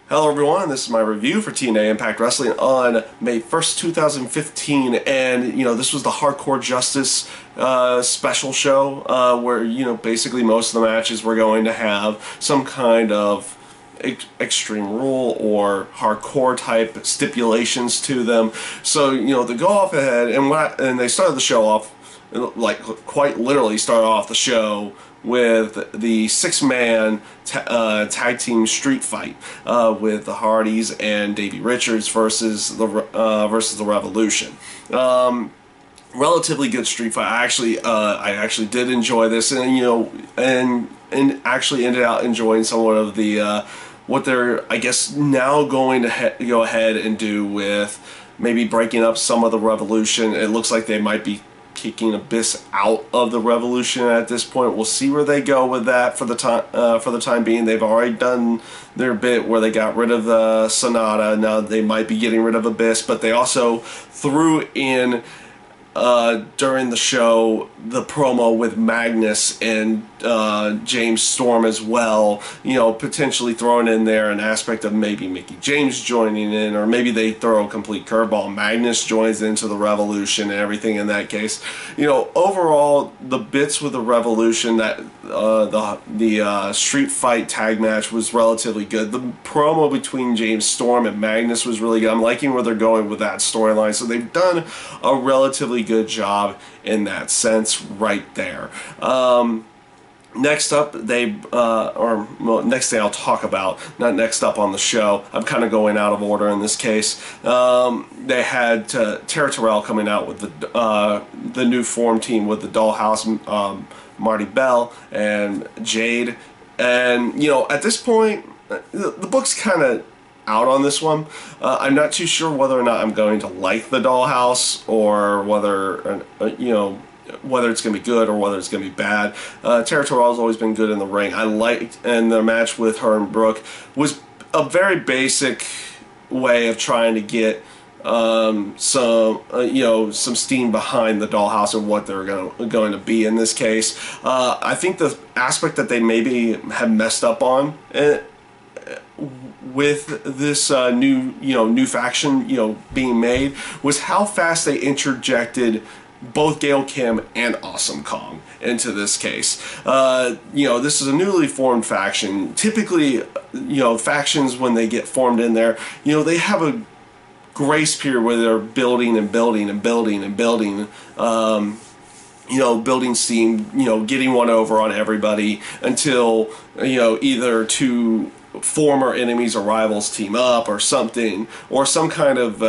Hello everyone, this is my review for TNA Impact Wrestling on May 1st, 2015, and this was the Hardcore Justice special show where basically most of the matches were going to have some kind of extreme rule or hardcore type stipulations to them. So to go off ahead and they started the show off, like quite literally started off the show with the six-man tag team street fight with the Hardys and Davey Richards versus the Revolution. Relatively good street fight. I actually did enjoy this, and actually ended out enjoying somewhat of the what they're, I guess, now going to go ahead and do with maybe breaking up some of the Revolution. It looks like they might be kicking Abyss out of the Revolution at this point. We'll see where they go with that for the time being. They've already done their bit where they got rid of the Sonata. Now they might be getting rid of Abyss, but they also threw in during the show the promo with Magnus and James Storm as well, potentially throwing in there an aspect of maybe Mickey James joining in, or maybe they throw a complete curveball. Magnus joins into the Revolution and everything in that case. Overall, the bits with the Revolution, that the street fight tag match was relatively good. The promo between James Storm and Magnus was really good. I'm liking where they're going with that storyline, so they've done a relatively good job in that sense right there. Next up, next thing I'll talk about, not next up on the show, I'm kind of going out of order in this case. They had Tara Terrell coming out with the new form team with the Dollhouse, Marty Bell and Jade, and at this point the book's kind of out on this one. I'm not too sure whether or not I'm going to like the Dollhouse, or whether whether it's going to be good or whether it's going to be bad. Tara Terrell's always been good in the ring. I liked, and the match with her and Brooke was a very basic way of trying to get some steam behind the Dollhouse and what they're going to be in this case. I think the aspect that they maybe have messed up on with this new faction being made was how fast they interjected both Gail Kim and Awesome Kong into this case. This is a newly formed faction. Typically, factions, when they get formed in there, they have a grace period where they're building and building and building and building, building steam, getting one over on everybody until, either two former enemies or rivals team up or something, or some kind of,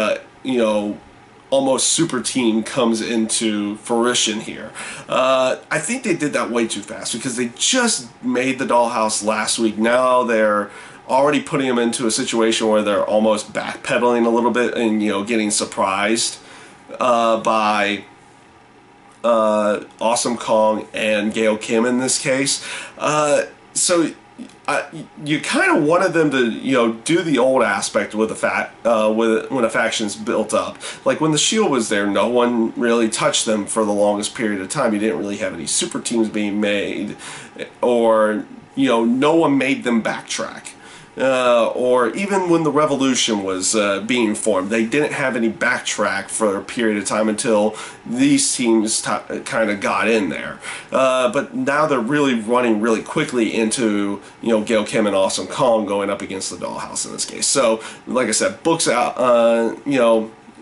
almost super team comes into fruition here. I think they did that way too fast, because they just made the Dollhouse last week. Now they're already putting them into a situation where they're almost backpedaling a little bit and getting surprised by Awesome Kong and Gail Kim in this case. So you kind of wanted them to, do the old aspect with when a faction's built up. Like when the Shield was there, no one really touched them for the longest period of time. You didn't really have any super teams being made, or no one made them backtrack. Or even when the Revolution was being formed, they didn't have any backtrack for a period of time until these teams kind of got in there. But now they're really running really quickly into Gail Kim and Awesome Kong going up against the Dollhouse in this case. So like I said, books out.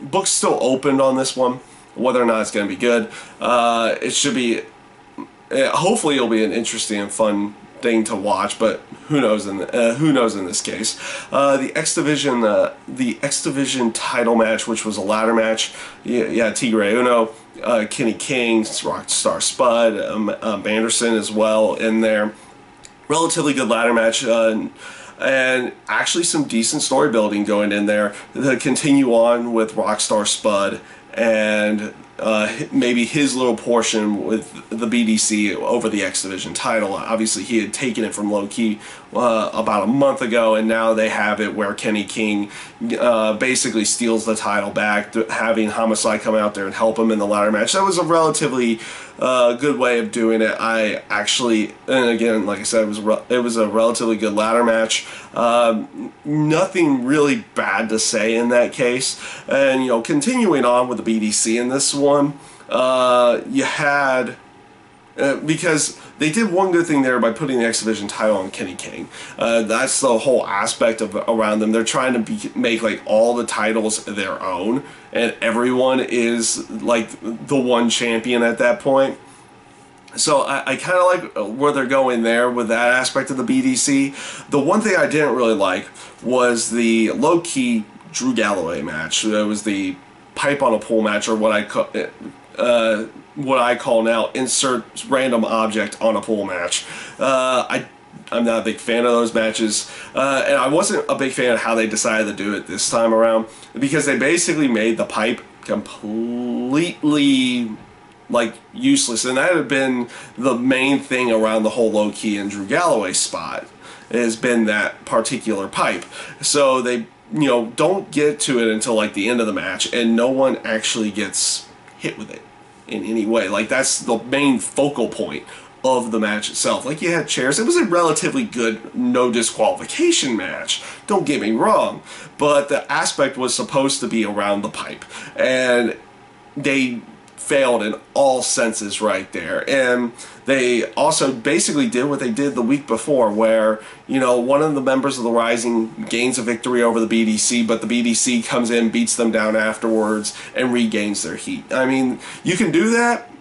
Books still opened on this one. Whether or not it's going to be good, it should be. Hopefully, it'll be an interesting and fun thing to watch, but who knows in this case. The X Division title match, which was a ladder match, Tigre Uno, Kenny King, Rockstar Spud, Anderson as well in there. Relatively good ladder match, and actually some decent story building going in there to continue on with Rockstar Spud and maybe his little portion with the BDC over the X Division title. Obviously, he had taken it from Low Ki about a month ago, and now they have it where Kenny King basically steals the title back, having Homicide come out there and help him in the ladder match. That was a relatively good way of doing it. I actually, and again, like I said, it was a relatively good ladder match. Nothing really bad to say in that case. And, you know, continuing on with the BDC in this one, you had, because they did one good thing there by putting the X Division title on Kenny King. That's the whole aspect of around them. They're trying to make like all the titles their own, and everyone is like the one champion at that point. So I kind of like where they're going there with that aspect of the BDC. The one thing I didn't really like was the Low Ki Drew Galloway match. It was the pipe on a pole match, or what I call now insert random object on a pole match. I'm not a big fan of those matches, and I wasn't a big fan of how they decided to do it this time around, because they basically made the pipe completely like useless, and that had been the main thing around the whole Low Ki and Drew Galloway spot, has been that particular pipe. So they, you know, don't get to it until like the end of the match, and no one actually gets hit with it in any way. Like, that's the main focal point of the match itself. Like, you had chairs. It was a relatively good no disqualification match, don't get me wrong, but the aspect was supposed to be around the pipe, and they failed in all senses right there. And they also basically did what they did the week before, where, you know, one of the members of the Rising gains a victory over the BDC, but the BDC comes in, beats them down afterwards, and regains their heat. I mean, you can do that,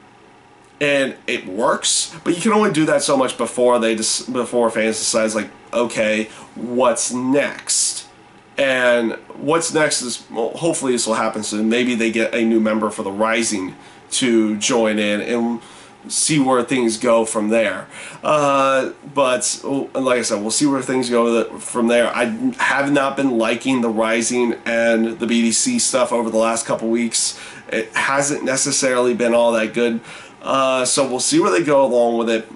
and it works, but you can only do that so much before before fans decide, like, okay, what's next? And what's next is, well, hopefully this will happen soon. Maybe they get a new member for the Rising to join in and see where things go from there. But like I said, we'll see where things go from there. I have not been liking the Rising and the BDC stuff over the last couple weeks. It hasn't necessarily been all that good. So we'll see where they go along with it.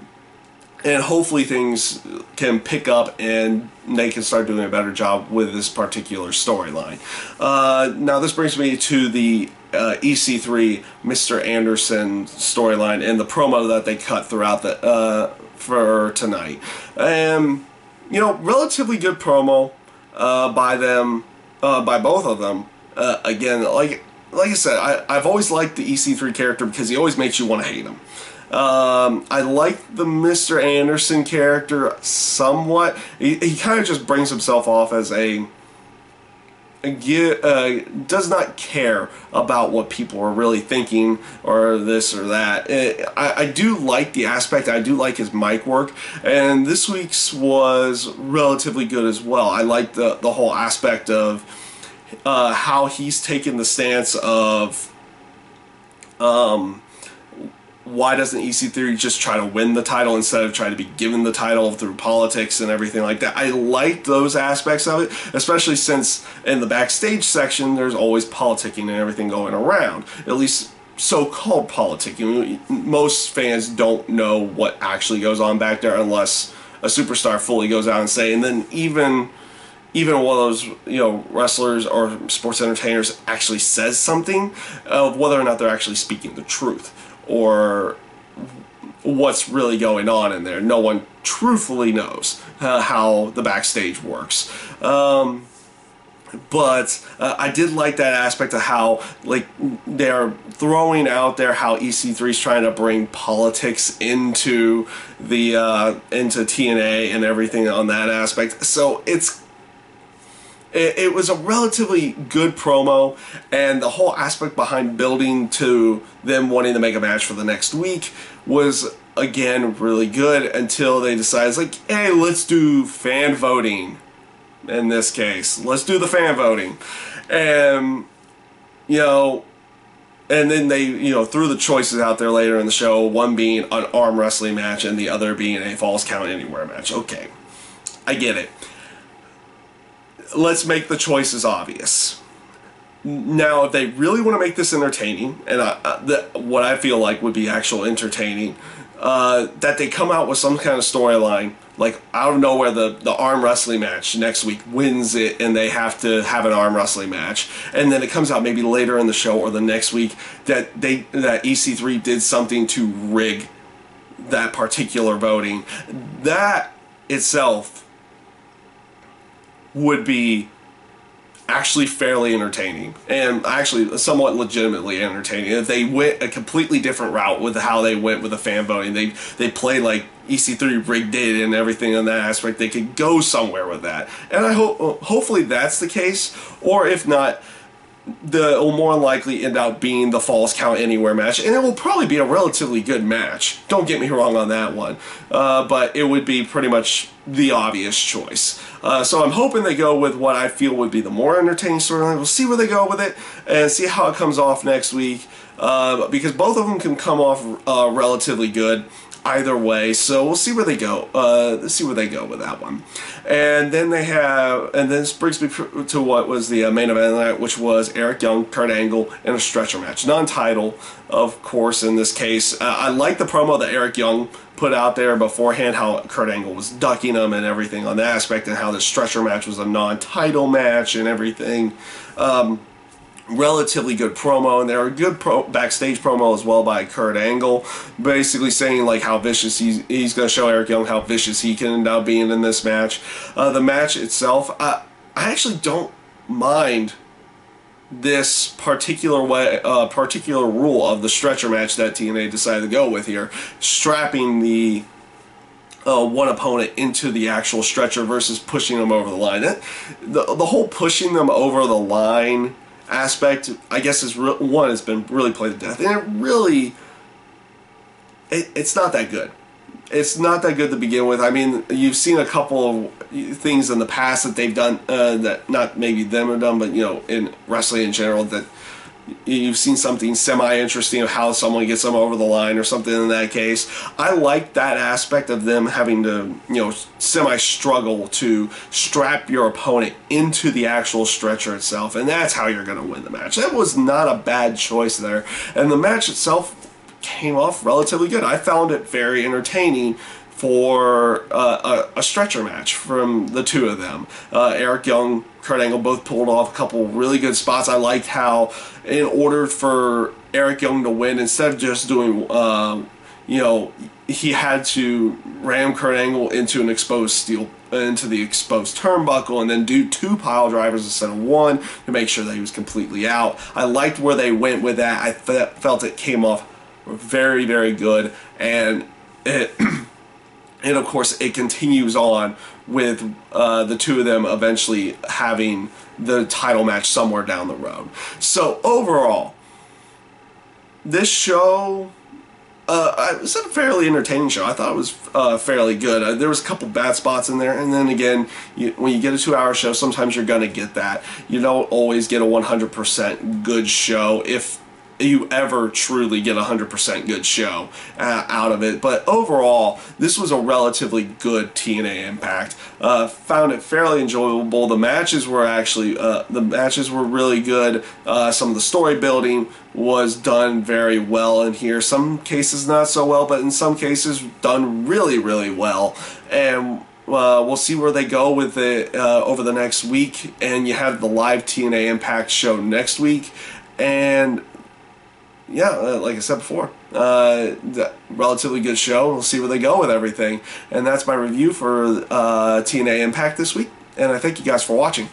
And hopefully things can pick up and they can start doing a better job with this particular storyline. Now this brings me to the EC3 Mr. Anderson storyline and the promo that they cut throughout the for tonight. You know, relatively good promo by them, by both of them. Again, like I said, I've always liked the EC3 character because he always makes you want to hate him. I like the Mr. Anderson character somewhat. He kind of just brings himself off as does not care about what people are really thinking or this or that. I do like the aspect. I do like his mic work, and this week's was relatively good as well. I like the whole aspect of how he's taken the stance of why doesn't EC3 just try to win the title instead of trying to be given the title through politics and everything like that. I like those aspects of it, especially since in the backstage section there's always politicking and everything going around. At least so-called politicking. Most fans don't know what actually goes on back there unless a superstar fully goes out and say, and then even one of those, you know, wrestlers or sports entertainers actually says something, of whether or not they're actually speaking the truth or what's really going on in there. No one truthfully knows how the backstage works. But I did like that aspect of how, like, they're throwing out there how EC3 is trying to bring politics into the into TNA and everything on that aspect. So it was a relatively good promo, and the whole aspect behind building to them wanting to make a match for the next week was, again, really good, until they decided, like, hey, let's do fan voting. In this case, let's do the fan voting. And, you know, and then they, you know, threw the choices out there later in the show, one being an arm wrestling match and the other being a Falls Count Anywhere match. Okay, I get it. Let's make the choices obvious. Now, if they really want to make this entertaining, and what I feel like would be actual entertaining, that they come out with some kind of storyline, like out of nowhere, the arm wrestling match next week wins it, and they have to have an arm wrestling match, and then it comes out maybe later in the show or the next week that EC3 did something to rig that particular voting. That itself would be actually fairly entertaining, and actually somewhat legitimately entertaining. If they went a completely different route with how they went with the fan voting, they played like EC3 rigged it and everything in that aspect, they could go somewhere with that. And I hopefully that's the case, or if not, it will more likely end up being the Falls Count Anywhere match, and it will probably be a relatively good match. Don't get me wrong on that one, but it would be pretty much the obvious choice. So I'm hoping they go with what I feel would be the more entertaining storyline. We'll see where they go with it and see how it comes off next week, because both of them can come off relatively good either way, so we'll see where they go. Let's see where they go with that one. And then this brings me to what was the main event of the night, which was Eric Young, Kurt Angle, in a stretcher match. Non-title, of course, in this case. I like the promo that Eric Young put out there beforehand, how Kurt Angle was ducking him and everything on that aspect, and how the stretcher match was a non-title match and everything. Relatively good promo, and there a good backstage promo as well by Kurt Angle, basically saying like how vicious he's going to show Eric Young how vicious he can end up being in this match. The match itself, I actually don't mind this particular rule of the stretcher match that TNA decided to go with here, strapping the one opponent into the actual stretcher versus pushing them over the line. The whole pushing them over the line aspect, I guess, is has been really played to death, and it's not that good. It's not that good to begin with. I mean, you've seen a couple of things in the past that they've done, that not maybe them have done, but in wrestling in general, that you've seen something semi-interesting of how someone gets them over the line or something in that case. I like that aspect of them having to, semi-struggle to strap your opponent into the actual stretcher itself, and that's how you're going to win the match. That was not a bad choice there, and the match itself came off relatively good. I found it very entertaining for a stretcher match from the two of them. Eric Young, Kurt Angle both pulled off a couple really good spots. I liked how, in order for Eric Young to win, instead of just doing, he had to ram Kurt Angle into an exposed into the exposed turnbuckle, and then do 2 pile drivers instead of 1 to make sure that he was completely out. I liked where they went with that. I felt it came off very, very good, and and of course it continues on with the two of them eventually having the title match somewhere down the road. So overall, this show, it was a fairly entertaining show. I thought it was fairly good. There was a couple bad spots in there, and then again, when you get a 2-hour show, sometimes you're going to get that. You don't always get a 100% good show, if you ever truly get a 100% good show out of it. But overall, this was a relatively good TNA Impact. Found it fairly enjoyable. The matches were actually really good. Some of the story building was done very well in here. Some cases not so well, but in some cases done really, really well. And we'll see where they go with it over the next week. And you have the live TNA Impact show next week. And yeah, like I said before, relatively good show. We'll see where they go with everything. And that's my review for TNA Impact this week. And I thank you guys for watching.